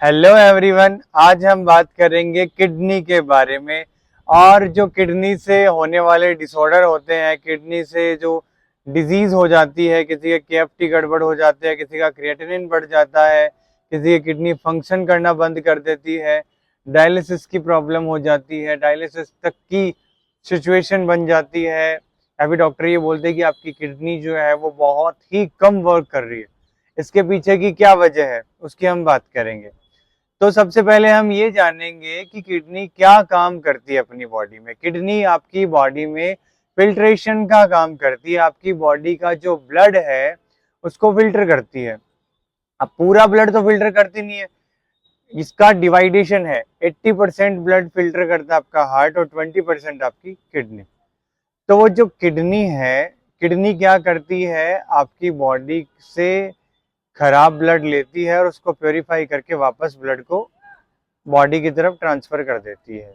Hello everyone, आज हम बात करेंगे किडनी के बारे में। और जो किडनी से होने वाले डिसऑर्डर होते हैं, किडनी से जो डिजीज हो जाती है, किसी का केएफटी गड़बड़ हो जाते हैं, किसी का क्रिएटिनिन बढ़ जाता है, किसी की किडनी फंक्शन करना बंद कर देती है, डायलिसिस की प्रॉब्लम हो जाती है, डायलिसिस तक की सिचुएशन बन जाती है। अभी डॉक्टर ये बोलते हैं कि आपकी किडनी जो है वो बहुत ही कम वर्क कर रही है। इसके पीछे की क्या वजह है उसकी हम बात करेंगे। तो सबसे पहले हम ये जानेंगे कि किडनी क्या काम करती है अपनी बॉडी में। किडनी आपकी बॉडी में फिल्ट्रेशन का काम करती है। आपकी बॉडी का जो ब्लड है उसको फिल्टर करती है। अब पूरा ब्लड तो फिल्टर करती नहीं है, इसका डिवाइडेशन है। 80% ब्लड फिल्टर करता है आपका हार्ट और 20% आपकी किडनी। तो वो जो किडनी है, किडनी क्या करती है, आपकी बॉडी से खराब ब्लड लेती है और उसको प्योरीफाई करके वापस ब्लड को बॉडी की तरफ ट्रांसफर कर देती है।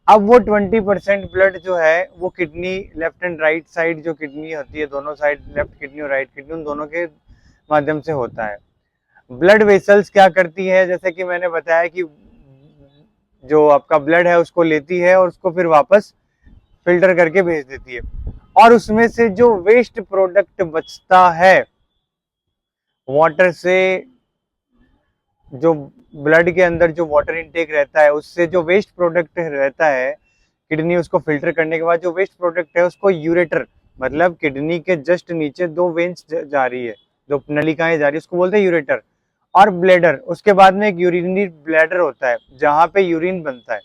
अब वो 20% ब्लड जो है वो kidney left and right side, जो किडनी होती है दोनों साइड, लेफ्ट किडनी और राइट किडनी, उन दोनों के माध्यम से होता है। ब्लड वेसल्स क्या करती है, जैसे कि मैंने बताया कि जो आपका ब्लड है उसको लेती है और उसको फिर वापस फिल्टर करके भेज देती है। और उसमें से जो वेस्ट प्रोडक्ट बचता है वाटर से, जो ब्लड के अंदर जो वाटर इनटेक रहता है उससे जो वेस्ट प्रोडक्ट रहता है, किडनी उसको फिल्टर करने के बाद जो वेस्ट प्रोडक्ट है उसको यूरेटर, मतलब किडनी के जस्ट नीचे दो वेन्स जा रही है, दो नलिकाएं जा रही है, उसको बोलते हैं यूरेटर। और ब्लैडर, उसके बाद में एक यूरिनरी ब्लैडर होता है जहां पे यूरिन बनता है।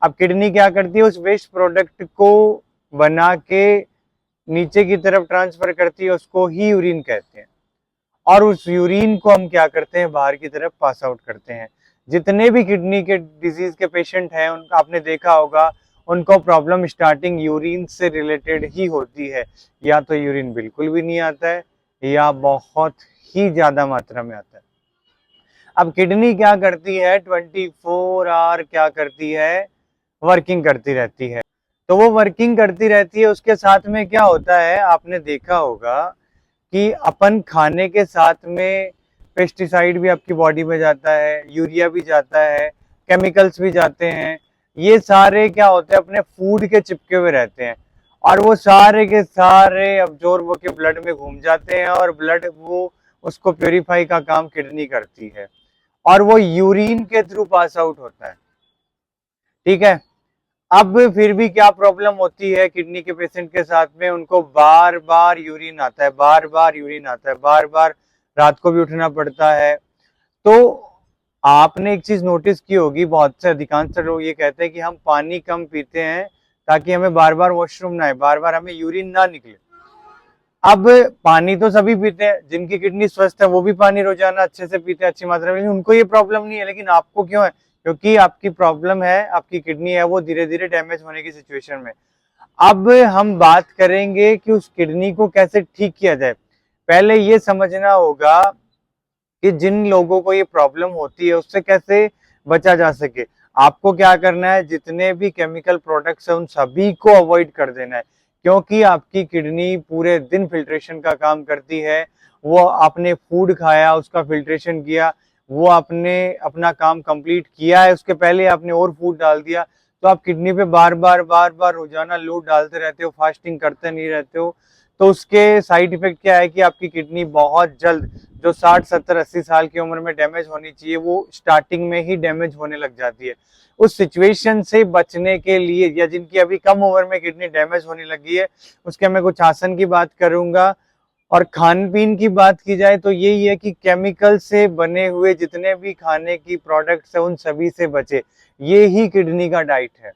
अब किडनी क्या करती है, उस वेस्ट प्रोडक्ट को बना के नीचे की तरफ ट्रांसफर करती है, उसको ही यूरिन कहते हैं। और उस यूरिन को हम क्या करते हैं, बाहर की तरफ पास आउट करते हैं। जितने भी किडनी के डिजीज के पेशेंट हैं उनका आपने देखा होगा, उनको प्रॉब्लम स्टार्टिंग यूरिन से रिलेटेड ही होती है। या तो यूरिन बिल्कुल भी नहीं आता है या बहुत ही ज्यादा मात्रा में आता है। अब किडनी क्या करती है, 24 आवर क्या करती है, वर्किंग करती रहती है। तो वो वर्किंग करती रहती है, उसके साथ में क्या होता है, आपने देखा होगा कि अपन खाने के साथ में पेस्टिसाइड भी आपकी बॉडी में जाता है, यूरिया भी जाता है, केमिकल्स भी जाते हैं। ये सारे क्या होते हैं, अपने फूड के चिपके हुए रहते हैं और वो सारे के सारे अब्जॉर्ब होकर ब्लड में घूम जाते हैं और ब्लड वो उसको प्योरीफाई का काम किडनी करती है और वो यूरिन के थ्रू पास आउट होता है। ठीक है। अब फिर भी क्या प्रॉब्लम होती है किडनी के पेशेंट के साथ में, उनको बार बार यूरिन आता है, बार बार यूरिन आता है, बार बार रात को भी उठना पड़ता है। तो आपने एक चीज नोटिस की होगी, बहुत से अधिकांश लोग ये कहते हैं कि हम पानी कम पीते हैं ताकि हमें बार बार वॉशरूम ना आए, बार बार हमें यूरिन ना निकले। अब पानी तो सभी पीते हैं, जिनकी किडनी स्वस्थ है वो भी पानी रोजाना अच्छे से पीते हैं, अच्छी मात्रा में, लेकिन उनको ये प्रॉब्लम नहीं है। लेकिन आपको क्यों है? क्योंकि आपकी प्रॉब्लम है, आपकी किडनी है वो धीरे धीरे डैमेज होने की सिचुएशन में। अब हम बात करेंगे कि उस किडनी को कैसे ठीक किया जाए। पहले ये समझना होगा कि जिन लोगों को ये प्रॉब्लम होती है उससे कैसे बचा जा सके। आपको क्या करना है, जितने भी केमिकल प्रोडक्ट्स है उन सभी को अवॉइड कर देना है, क्योंकि आपकी किडनी पूरे दिन फिल्ट्रेशन का काम करती है। वो आपने फूड खाया, उसका फिल्ट्रेशन किया, वो आपने अपना काम कंप्लीट किया है, उसके पहले आपने और फूड डाल दिया, तो आप किडनी पे बार बार रोजाना लोड डालते रहते हो, फास्टिंग करते नहीं रहते हो। तो उसके साइड इफेक्ट क्या है कि आपकी किडनी बहुत जल्द, जो 60 70 80 साल की उम्र में डैमेज होनी चाहिए, वो स्टार्टिंग में ही डैमेज होने लग जाती है। उस सिचुएशन से बचने के लिए, या जिनकी अभी कम उम्र में किडनी डैमेज होने लगी है, उसके मैं कुछ आसन की बात करूंगा। और खान पीन की बात की जाए तो यही है कि केमिकल से बने हुए जितने भी खाने की प्रोडक्ट्स है उन सभी से बचे। ये ही किडनी का डाइट है।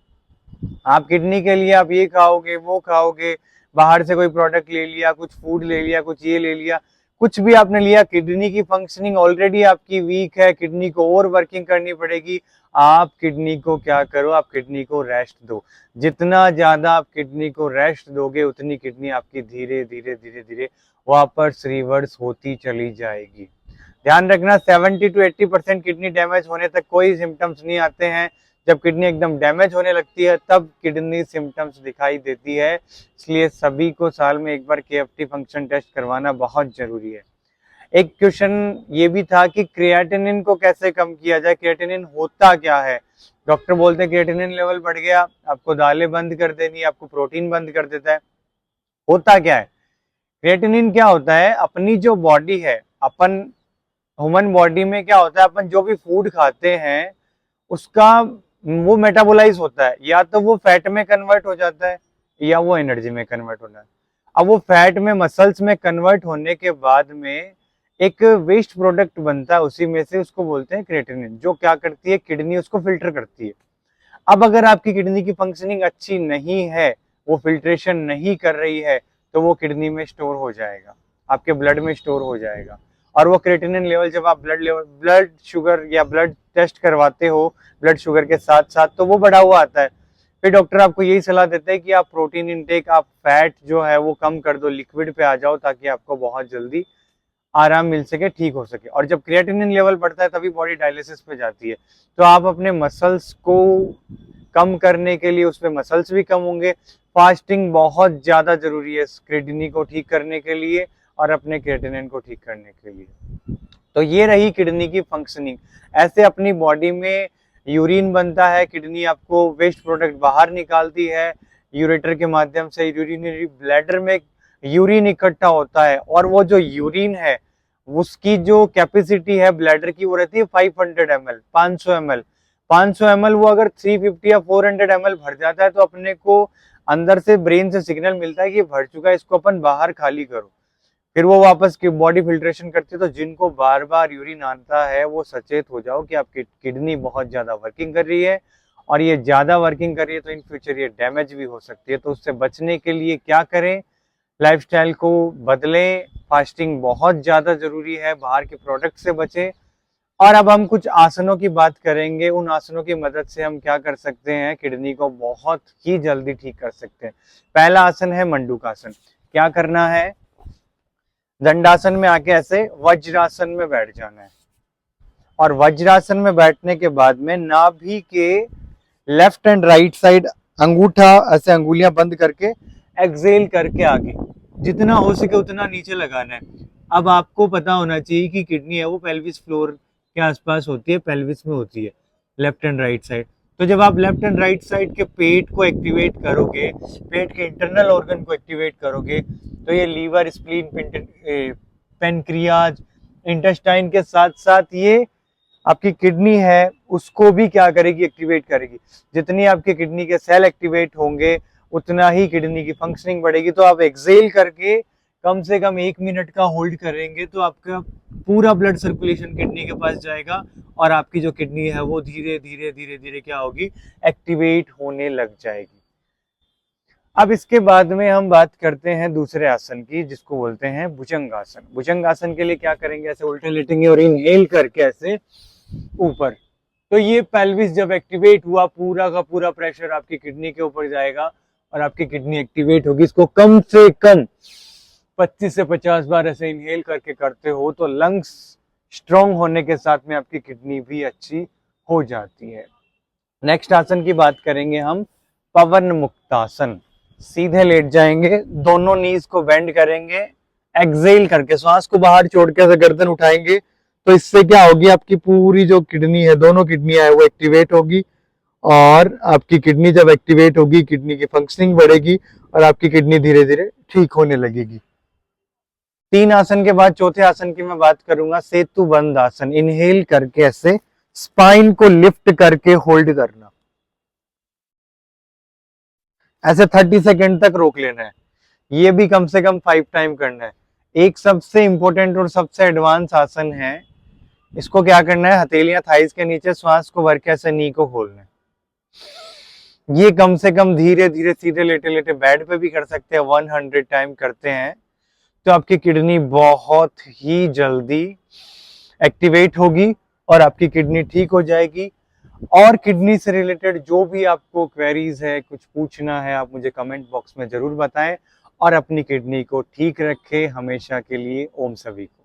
आप किडनी के लिए आप ये खाओगे वो खाओगे, बाहर से कोई प्रोडक्ट ले लिया, कुछ फूड ले लिया, कुछ ये ले लिया, कुछ भी आपने लिया, किडनी की फंक्शनिंग ऑलरेडी आपकी वीक है, किडनी को और वर्किंग करनी पड़ेगी। आप किडनी को क्या करो, आप किडनी को रेस्ट दो। जितना ज्यादा आप किडनी को रेस्ट दोगे उतनी किडनी आपकी धीरे धीरे धीरे धीरे वापस रिवर्स होती चली जाएगी। ध्यान रखना, 70 to 80% किडनी डैमेज होने तक कोई सिम्टम्स नहीं आते हैं। जब किडनी एकदम डैमेज होने लगती है तब किडनी सिम्टम्स दिखाई देती है। इसलिए सभी को साल में एक बार केएफटी फंक्शन टेस्ट करवाना बहुत जरूरी है। एक क्वेश्चन ये भी था कि क्रिएटिनिन को कैसे कम किया जाए, क्रिएटिनिन होता क्या है। डॉक्टर बोलते हैं क्रिएटिनिन लेवल बढ़ गया, आपको दालें बंद कर देनी, आपको प्रोटीन बंद कर देता है। होता क्या है, क्रिएटिनिन क्या होता है, अपनी जो बॉडी है, अपन ह्यूमन बॉडी में क्या होता है, अपन जो भी फूड खाते हैं उसका वो मेटाबोलाइज होता है, या तो वो फैट में कन्वर्ट हो जाता है या वो एनर्जी में कन्वर्ट होना है। अब वो फैट में मसल्स में कन्वर्ट होने के बाद में एक वेस्ट प्रोडक्ट बनता है उसी में से, उसको बोलते हैं क्रिएटिनिन, जो क्या करती है, किडनी उसको फिल्टर करती है। अब अगर आपकी किडनी की फंक्शनिंग अच्छी नहीं है, वो फिल्ट्रेशन नहीं कर रही है, तो वो किडनी में स्टोर हो जाएगा, आपके ब्लड में स्टोर हो जाएगा। और वो क्रिएटिनिन लेवल जब आप ब्लड शुगर या ब्लड टेस्ट करवाते हो ब्लड शुगर के साथ साथ, तो वो बढ़ा हुआ आता है। फिर डॉक्टर आपको यही सलाह देते हैं कि आप प्रोटीन इनटेक, आप फैट जो है वो कम कर दो, लिक्विड पे आ जाओ, ताकि आपको बहुत जल्दी आराम मिल सके, ठीक हो सके। और जब क्रिएटिनिन लेवल बढ़ता है तभी बॉडी डायलिसिस पे जाती है। तो आप अपने मसल्स को कम करने के लिए, उसमें मसल्स भी कम होंगे, फास्टिंग बहुत ज्यादा जरूरी है किडनी को ठीक करने के लिए और अपने क्रिएटिनिन को ठीक करने के लिए। तो ये रही किडनी की फंक्शनिंग। ऐसे अपनी बॉडी में यूरिन बनता है, किडनी आपको वेस्ट प्रोडक्ट बाहर निकालती है, यूरेटर के माध्यम से यूरिनरी ब्लैडर में यूरिन इकट्ठा होता है, और वो जो यूरिन है उसकी जो कैपेसिटी है ब्लैडर की वो रहती है 500 ml, 500 ml। 500 ml वो अगर 350 या 400 ml भर जाता है तो अपने को अंदर से ब्रेन से सिग्नल मिलता है कि भर चुका है, इसको अपन बाहर खाली करो। फिर वो वापस की बॉडी फिल्ट्रेशन करती है। तो जिनको बार बार यूरिन आता है वो सचेत हो जाओ कि आपकी किडनी बहुत ज्यादा वर्किंग कर रही है, और ये ज्यादा वर्किंग कर रही है तो इन फ्यूचर ये डैमेज भी हो सकती है। तो उससे बचने के लिए क्या करें, लाइफस्टाइल को बदलें, फास्टिंग बहुत ज्यादा जरूरी है, बाहर के प्रोडक्ट से बचें। और अब हम कुछ आसनों की बात करेंगे, उन आसनों की मदद से हम क्या कर सकते हैं, किडनी को बहुत ही जल्दी ठीक कर सकते हैं। पहला आसन है मंडूकासन। क्या करना है, दंडासन में आके ऐसे वज्रासन में बैठ जाना है, और वज्रासन में बैठने के बाद में नाभि के लेफ्ट एंड राइट साइड अंगूठा ऐसे अंगुलियां बंद करके एक्सेल करके आगे जितना हो सके उतना नीचे लगाना है। अब आपको पता होना चाहिए कि किडनी है वो पेल्विस फ्लोर के आसपास होती है, पेल्विस में होती है, लेफ्ट एंड राइट साइड। तो जब आप लेफ्ट एंड राइट साइड के पेट को एक्टिवेट करोगे, पेट के इंटरनल ऑर्गन को एक्टिवेट करोगे, तो ये लीवर, स्प्लीन, पेनक्रियाज, इंटेस्टाइन के साथ साथ ये आपकी किडनी है उसको भी क्या करेगी, एक्टिवेट करेगी। जितनी आपकी किडनी के सेल एक्टिवेट होंगे उतना ही किडनी की फंक्शनिंग बढ़ेगी। तो आप एक्सेल करके कम से कम 1 मिनट का होल्ड करेंगे तो आपका पूरा ब्लड सर्कुलेशन किडनी के पास जाएगा, और आपकी जो किडनी है वो धीरे धीरे धीरे धीरे क्या होगी, एक्टिवेट होने लग जाएगी। अब इसके बाद में हम बात करते हैं दूसरे आसन की, जिसको बोलते हैं भुजंगासन। भुजंगासन के लिए क्या करेंगे, ऐसे उल्टे लेटेंगे और इनहेल करके ऐसे ऊपर। तो ये पेल्विस जब एक्टिवेट हुआ, पूरा का पूरा प्रेशर आपकी किडनी के ऊपर जाएगा और आपकी किडनी एक्टिवेट होगी। इसको कम से कम 25 से 50 बार ऐसे इनहेल करके करते हो तो लंग्स स्ट्रॉन्ग होने के साथ में आपकी किडनी भी अच्छी हो जाती है। नेक्स्ट आसन की बात करेंगे हम, पवन मुक्तासन। सीधे लेट जाएंगे, दोनों नीज को बेंड करेंगे, एक्सेल करके श्वास को बाहर छोड़ के गर्दन उठाएंगे। तो इससे क्या होगी, आपकी पूरी जो किडनी है, दोनों किडनियां है वो एक्टिवेट होगी, और आपकी किडनी जब एक्टिवेट होगी किडनी की फंक्शनिंग बढ़ेगी और आपकी किडनी धीरे धीरे ठीक होने लगेगी। 3 आसन के बाद चौथे आसन की मैं बात करूंगा, सेतु बंद आसन। इनहेल करके ऐसे स्पाइन को लिफ्ट करके होल्ड करना, ऐसे 30 सेकेंड तक रोक लेना है। ये भी कम से कम 5 टाइम करना है। एक सबसे इंपॉर्टेंट और सबसे एडवांस आसन है, इसको क्या करना है, हथेलियां थाइस के नीचे, श्वास को भर के ऐसे नी को खोलना है। ये कम से कम धीरे धीरे सीधे लेटे लेटे बेड पे भी कर सकते हैं, 100 टाइम करते हैं तो आपकी किडनी बहुत ही जल्दी एक्टिवेट होगी और आपकी किडनी ठीक हो जाएगी। और किडनी से रिलेटेड जो भी आपको क्वेरीज है, कुछ पूछना है, आप मुझे कमेंट बॉक्स में जरूर बताएं, और अपनी किडनी को ठीक रखें हमेशा के लिए। ओम सभी को।